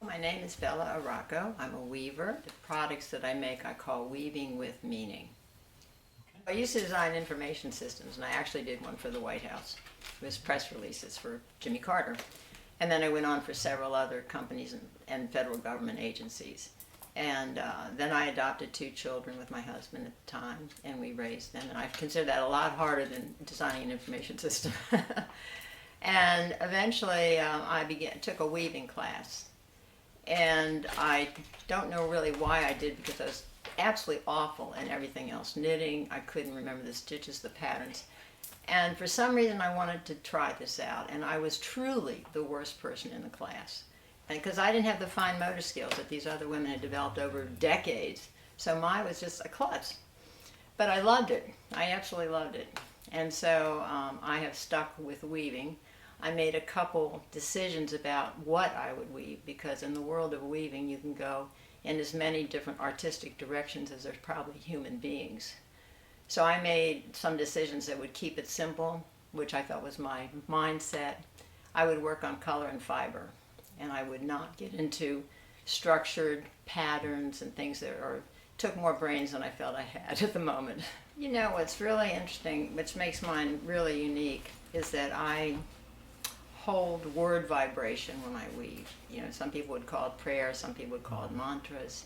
My name is Bella Aracco. I'm a weaver. The products that I make I call Weaving with Meaning. I used to design information systems, and I actually did one for the White House. It was press releases for Jimmy Carter. And then I went on for several other companies and federal government agencies. And then I adopted 2 children with my husband at the time, and we raised them. And I consider that a lot harder than designing an information system. And eventually took a weaving class. And I don't know really why I did, because I was absolutely awful in everything else. Knitting, I couldn't remember the stitches, the patterns. And for some reason I wanted to try this out, and I was truly the worst person in the class. And because I didn't have the fine motor skills that these other women had developed over decades, so mine was just a klutz. But I loved it. I absolutely loved it. And so I have stuck with weaving. I made a couple decisions about what I would weave, because in the world of weaving you can go in as many different artistic directions as there's probably human beings. So I made some decisions that would keep it simple, which I felt was my mindset. I would work on color and fiber, and I would not get into structured patterns and things that took more brains than I felt I had at the moment. You know, what's really interesting, which makes mine really unique, is that I hold word vibration when I weave. You know, some people would call it prayer, some people would call it mantras.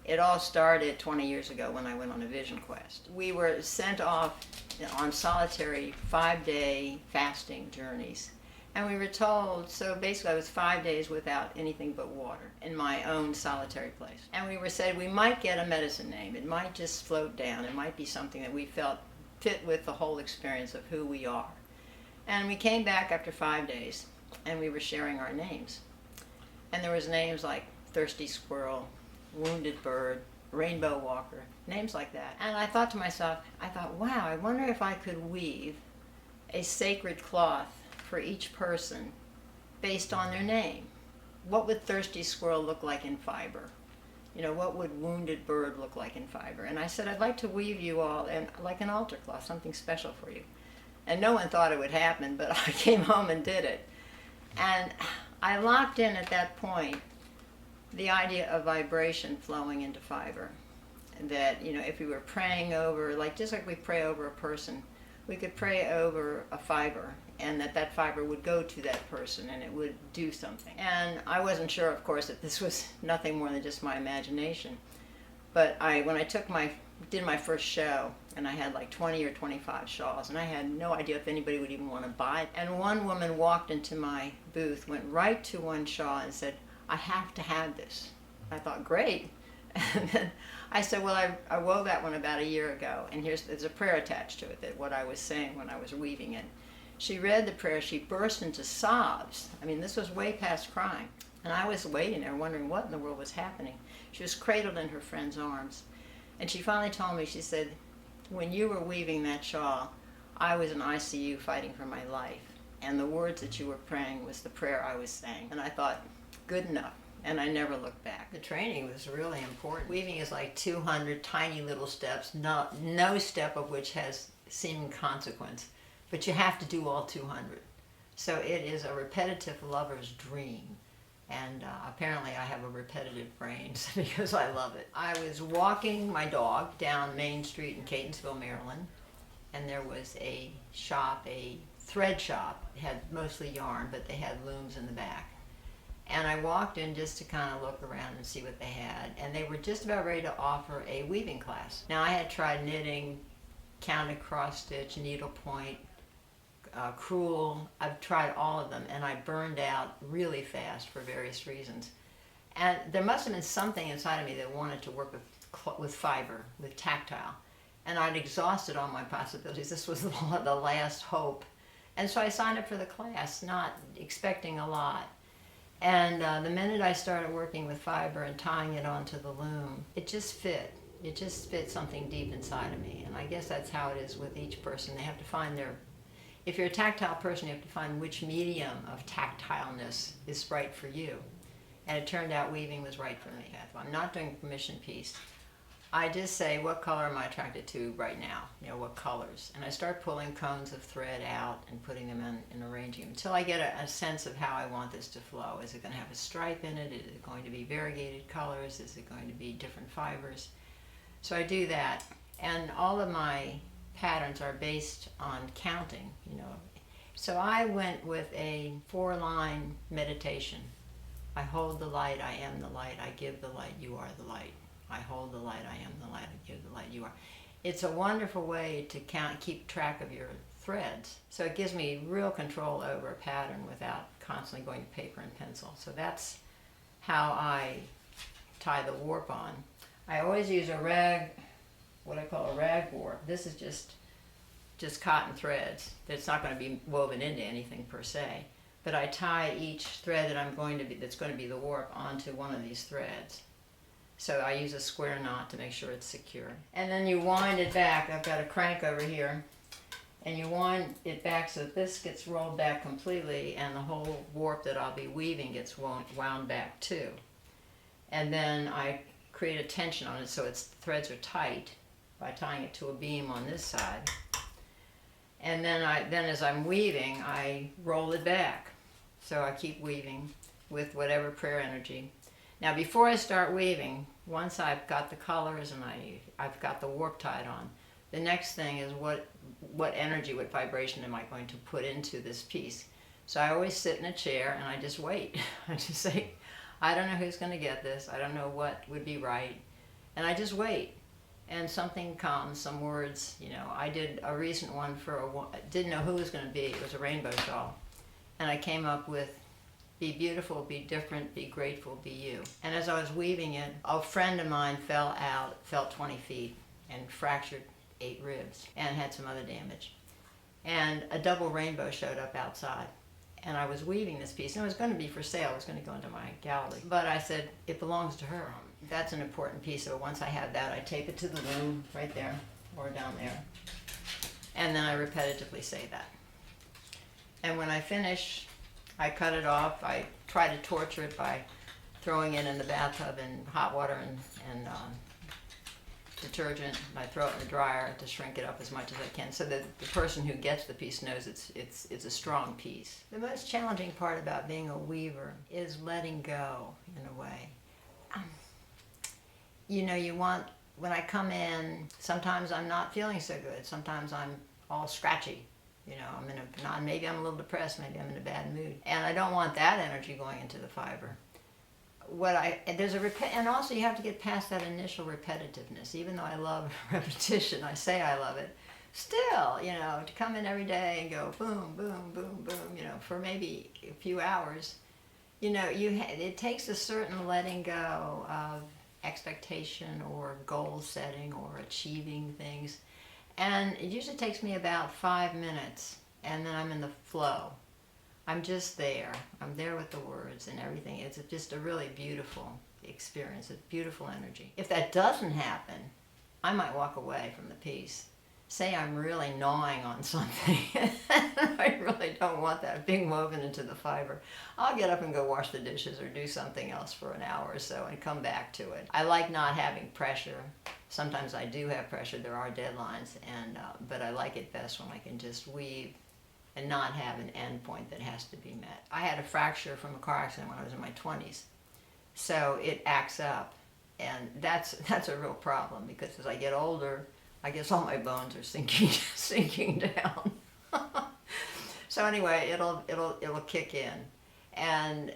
It all started 20 years ago when I went on a vision quest. We were sent off on solitary 5-day fasting journeys. And we were told, so basically I was 5 days without anything but water in my own solitary place. And we were said we might get a medicine name. It might just float down. It might be something that we felt fit with the whole experience of who we are. And we came back after 5 days, and we were sharing our names. And there was names like Thirsty Squirrel, Wounded Bird, Rainbow Walker, names like that. And I thought to myself, wow, I wonder if I could weave a sacred cloth for each person based on their name. What would Thirsty Squirrel look like in fiber? You know, what would Wounded Bird look like in fiber? And I said, I'd like to weave you all in like an altar cloth, something special for you. And no one thought it would happen, but I came home and did it. And I locked in at that point the idea of vibration flowing into fiber. That, you know, if we were praying over, just like we pray over a person, we could pray over a fiber, and that fiber would go to that person and it would do something. And I wasn't sure, of course, that this was nothing more than just my imagination. But when I did my first show, and I had like 20 or 25 shawls, and I had no idea if anybody would even want to buy it. And one woman walked into my booth, went right to one shawl and said, I have to have this. I thought, great. And then I said, well, I wove that one about a year ago, and there's a prayer attached to it, that what I was saying when I was weaving it. She read the prayer, she burst into sobs. I mean, this was way past crying. And I was waiting there wondering what in the world was happening. She was cradled in her friend's arms. And she finally told me, she said, when you were weaving that shawl, I was in ICU fighting for my life. And the words that you were praying was the prayer I was saying. And I thought, good enough. And I never looked back. The training was really important. Weaving is like 200 tiny little steps, no step of which has seeming consequence. But you have to do all 200. So it is a repetitive lover's dream. And apparently I have a repetitive brain because I love it. I was walking my dog down Main Street in Catonsville, Maryland, and there was a shop, a thread shop. It had mostly yarn, but they had looms in the back. And I walked in just to kind of look around and see what they had, and they were just about ready to offer a weaving class. Now I had tried knitting, counted cross stitch, needlepoint, crewel. I've tried all of them, and I burned out really fast for various reasons. And there must have been something inside of me that wanted to work with fiber, with tactile. And I'd exhausted all my possibilities. This was the last hope. And so I signed up for the class, not expecting a lot. And the minute I started working with fiber and tying it onto the loom, it just fit. It just fit something deep inside of me. And I guess that's how it is with each person. They have to find if you're a tactile person, you have to find which medium of tactileness is right for you. And it turned out weaving was right for me. I'm not doing a permission piece. I just say, what color am I attracted to right now? You know, what colors? And I start pulling cones of thread out and putting them in and arranging them until I get a sense of how I want this to flow. Is it going to have a stripe in it? Is it going to be variegated colors? Is it going to be different fibers? So I do that. And all of my patterns are based on counting, you know. So I went with a 4-line meditation. I hold the light, I am the light, I give the light, you are the light. I hold the light, I am the light, I give the light, you are. It's a wonderful way to keep track of your threads. So it gives me real control over a pattern without constantly going to paper and pencil. So that's how I tie the warp on. I always use a rag, what I call a rag warp. This is just cotton threads. It's not going to be woven into anything per se. But I tie each thread that's going to be the warp onto one of these threads. So I use a square knot to make sure it's secure. And then you wind it back. I've got a crank over here. And you wind it back so that this gets rolled back completely and the whole warp that I'll be weaving gets wound back too. And then I create a tension on it so its threads are tight by tying it to a beam on this side. And then as I'm weaving, I roll it back. So I keep weaving with whatever prayer energy. Now before I start weaving, once I've got the colors and I've got the warp tied on, the next thing is what energy, what vibration am I going to put into this piece? So I always sit in a chair and I just wait. I just say, I don't know who's going to get this. I don't know what would be right. And I just wait. And something comes, some words, you know. I did a recent one didn't know who it was going to be. It was a rainbow shawl. And I came up with, be beautiful, be different, be grateful, be you. And as I was weaving it, a friend of mine fell 20 feet and fractured 8 ribs and had some other damage. And a double rainbow showed up outside. And I was weaving this piece, and it was going to be for sale. It was going to go into my gallery. But I said, it belongs to her. That's an important piece. So once I have that, I tape it to the loom right there or down there. And then I repetitively say that. And when I finish, I cut it off. I try to torture it by throwing it in the bathtub in hot water and detergent. I throw it in the dryer to shrink it up as much as I can so that the person who gets the piece knows it's a strong piece. The most challenging part about being a weaver is letting go in a way. You know, when I come in, sometimes I'm not feeling so good. Sometimes I'm all scratchy. You know, maybe I'm a little depressed, maybe I'm in a bad mood. And I don't want that energy going into the fiber. And also you have to get past that initial repetitiveness. Even though I love repetition, I say I love it. Still, you know, to come in every day and go boom, boom, boom, boom, you know, for maybe a few hours, you know, it takes a certain letting go of expectation or goal setting or achieving things. And it usually takes me about 5 minutes, and then I'm in the flow. I'm just there. I'm there with the words and everything. It's just a really beautiful experience, a beautiful energy. If that doesn't happen, I might walk away from the piece. Say I'm really gnawing on something. I really don't want that being woven into the fiber. I'll get up and go wash the dishes or do something else for an hour or so and come back to it. I like not having pressure. Sometimes I do have pressure. There are deadlines, but I like it best when I can just weave and not have an end point that has to be met. I had a fracture from a car accident when I was in my 20s, so it acts up, and that's a real problem because as I get older, I guess all my bones are sinking down. So anyway, it'll kick in, and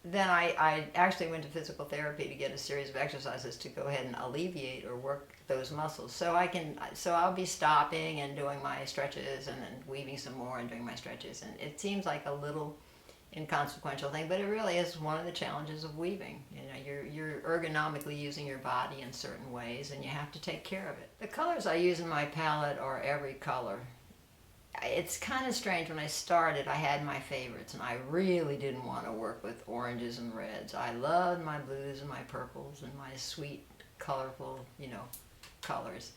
then I actually went to physical therapy to get a series of exercises to go ahead and alleviate or work those muscles. So I'll be stopping and doing my stretches and then weaving some more and doing my stretches. And it seems like a little inconsequential thing, but it really is one of the challenges of weaving. You know, you're ergonomically using your body in certain ways and you have to take care of it. The colors I use in my palette are every color. It's kind of strange. When I started, I had my favorites, and I really didn't want to work with oranges and reds. I loved my blues and my purples and my sweet, colorful, you know, colors.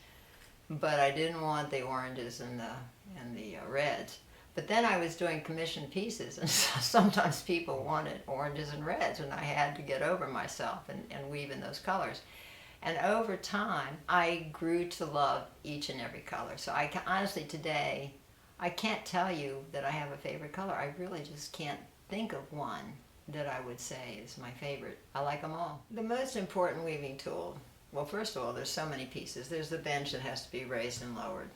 But I didn't want the oranges and the reds. But then I was doing commissioned pieces, and sometimes people wanted oranges and reds, and I had to get over myself and weave in those colors. And over time, I grew to love each and every color. So I can, honestly today, I can't tell you that I have a favorite color. I really just can't think of one that I would say is my favorite. I like them all. The most important weaving tool, well, first of all, there's so many pieces. There's the bench that has to be raised and lowered.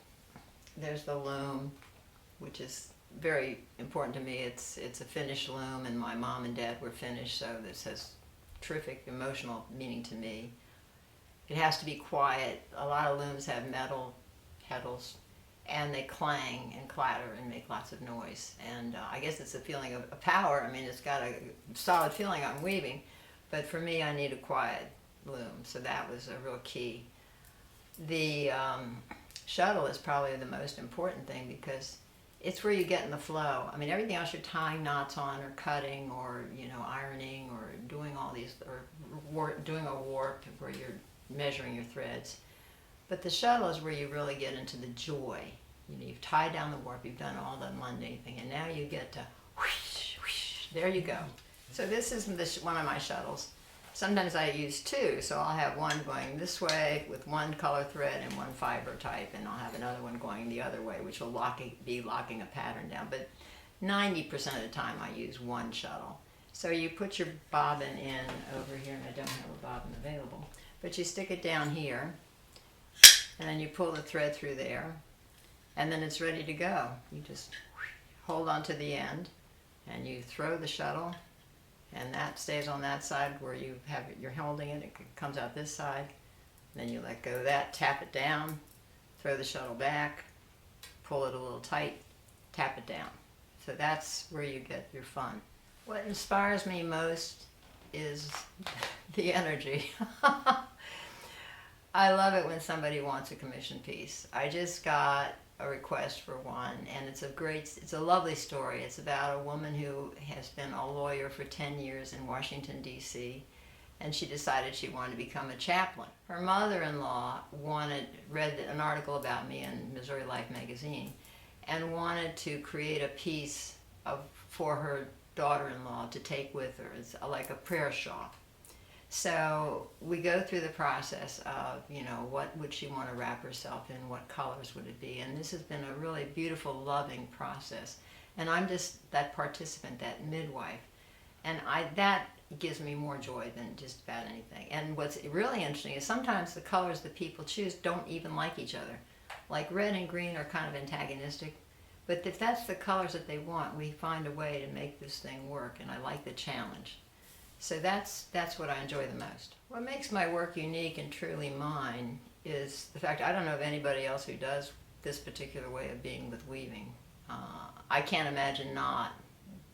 There's the loom, which is very important to me. It's a Finnish loom, and my mom and dad were Finnish, so this has terrific emotional meaning to me. It has to be quiet. A lot of looms have metal petals, and they clang and clatter and make lots of noise. And I guess it's a feeling of power. I mean, it's got a solid feeling I'm weaving, but for me, I need a quiet loom, so that was a real key. The shuttle is probably the most important thing because it's where you get in the flow. I mean, everything else you're tying knots on or cutting or, ironing or doing all these, or doing a warp where you're measuring your threads. But the shuttle is where you really get into the joy. You've tied down the warp, you've done all the mundane thing, and now you get to whoosh, whoosh, there you go. So this is one of my shuttles. Sometimes I use two, so I'll have one going this way with one color thread and one fiber type, and I'll have another one going the other way, which will be locking a pattern down. But 90% of the time I use one shuttle. So you put your bobbin in over here, and I don't have a bobbin available, but you stick it down here, and then you pull the thread through there, and then it's ready to go. You just hold on to the end, and you throw the shuttle, and that stays on that side where you have it, you're holding it, it comes out this side, then you let go of that, tap it down, throw the shuttle back, pull it a little tight, tap it down. So that's where you get your fun. What inspires me most is the energy. I love it when somebody wants a commission piece. I just got a request for one, and it's a lovely story. It's about a woman who has been a lawyer for 10 years in Washington, D.C., and she decided she wanted to become a chaplain. Her mother-in-law read an article about me in Missouri Life magazine and wanted to create a piece for her daughter-in-law to take with her. It's like a prayer shawl. So we go through the process of, what would she want to wrap herself in, what colors would it be, and this has been a really beautiful, loving process. And I'm just that participant, that midwife, and that gives me more joy than just about anything. And what's really interesting is sometimes the colors that people choose don't even like each other. Like red and green are kind of antagonistic, but if that's the colors that they want, we find a way to make this thing work, and I like the challenge. So that's what I enjoy the most. What makes my work unique and truly mine is the fact I don't know of anybody else who does this particular way of being with weaving. I can't imagine not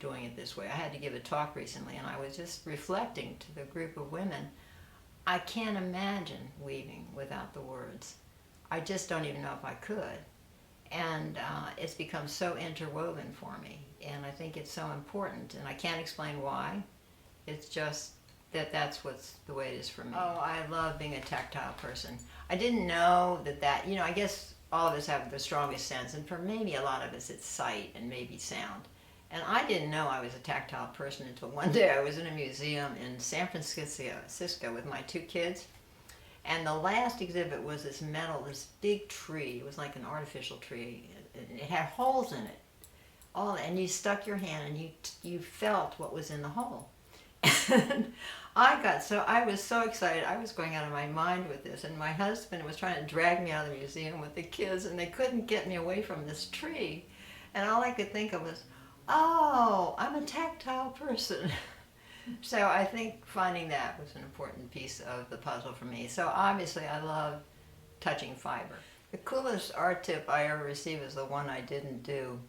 doing it this way. I had to give a talk recently, and I was just reflecting to the group of women. I can't imagine weaving without the words. I just don't even know if I could. And it's become so interwoven for me, and I think it's so important, and I can't explain why. It's just that's the way it is for me. Oh, I love being a tactile person. I didn't know that, I guess all of us have the strongest sense, and for maybe a lot of us it's sight and maybe sound. And I didn't know I was a tactile person until one day I was in a museum in San Francisco with my two kids, and the last exhibit was this big tree. It was like an artificial tree. It had holes in it. And you stuck your hand and you felt what was in the hole. And I was so excited. I was going out of my mind with this, and my husband was trying to drag me out of the museum with the kids, and they couldn't get me away from this tree. And all I could think of was, oh, I'm a tactile person. So I think finding that was an important piece of the puzzle for me. So obviously I love touching fiber. The coolest art tip I ever received is the one I didn't do.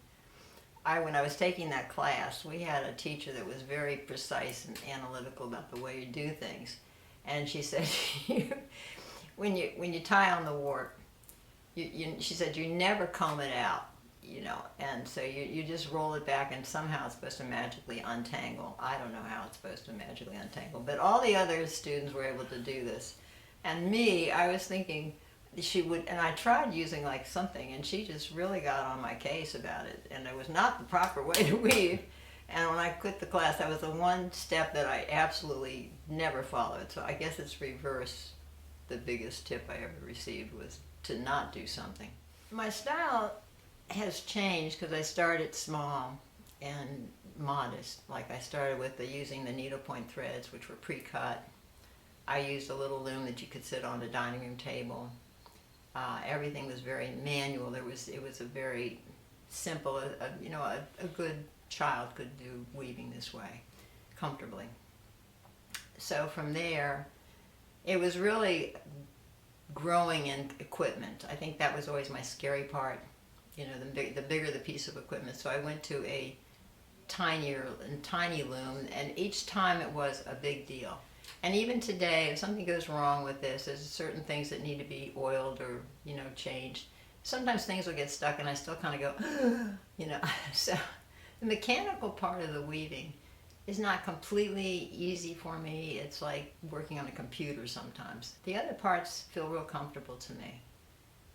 When I was taking that class, we had a teacher that was very precise and analytical about the way you do things. And she said, when you tie on the warp, she said, you never comb it out, and so you just roll it back, and somehow it's supposed to magically untangle. I don't know how it's supposed to magically untangle, but all the other students were able to do this. And me, I was thinking, she would, and I tried using like something, and she just really got on my case about it, and it was not the proper way to weave. And when I quit the class, that was the one step that I absolutely never followed. So I guess it's reverse the biggest tip I ever received was to not do something. My style has changed because I started small and modest. Like I started with using the needlepoint threads, which were pre-cut. I used a little loom that you could sit on a dining room table. Everything was very manual. It was a very simple, a good child could do weaving this way comfortably. So from there, it was really growing in equipment. I think that was always my scary part, the bigger the piece of equipment. So I went to a tiny loom, and each time it was a big deal. And even today, if something goes wrong with this, there's certain things that need to be oiled or, changed. Sometimes things will get stuck and I still kind of go, So the mechanical part of the weaving is not completely easy for me. It's like working on a computer sometimes. The other parts feel real comfortable to me.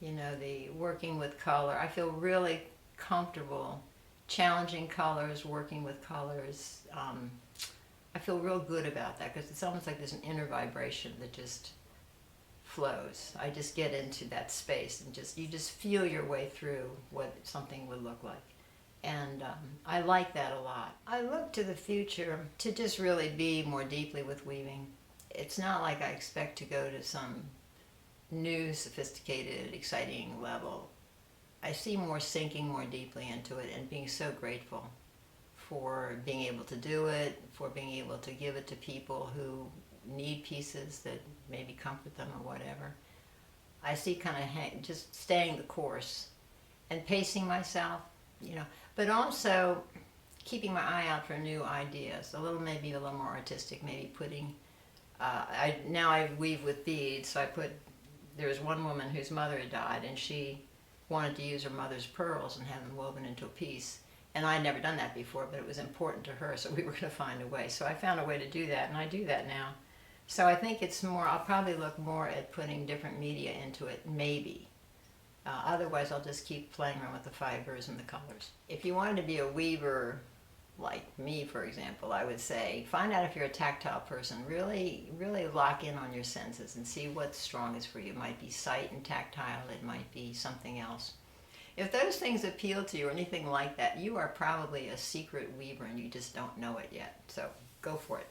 The working with color, I feel really comfortable challenging colors, working with colors. I feel real good about that because it's almost like there's an inner vibration that just flows. I just get into that space and you just feel your way through what something would look like. And I like that a lot. I look to the future to just really be more deeply with weaving. It's not like I expect to go to some new, sophisticated, exciting level. I see more sinking more deeply into it and being so grateful for being able to do it, for being able to give it to people who need pieces that maybe comfort them or whatever. I see kind of just staying the course and pacing myself, but also keeping my eye out for new ideas, maybe a little more artistic, maybe putting, now I weave with beads, so there was one woman whose mother had died and she wanted to use her mother's pearls and have them woven into a piece. And I'd never done that before, but it was important to her, so we were going to find a way. So I found a way to do that, and I do that now. So I think I'll probably look more at putting different media into it, maybe. Otherwise, I'll just keep playing around with the fibers and the colors. If you wanted to be a weaver like me, for example, I would say find out if you're a tactile person. Really, really lock in on your senses and see what's strongest for you. It might be sight and tactile. It might be something else. If those things appeal to you or anything like that, you are probably a secret weaver and you just don't know it yet. So go for it.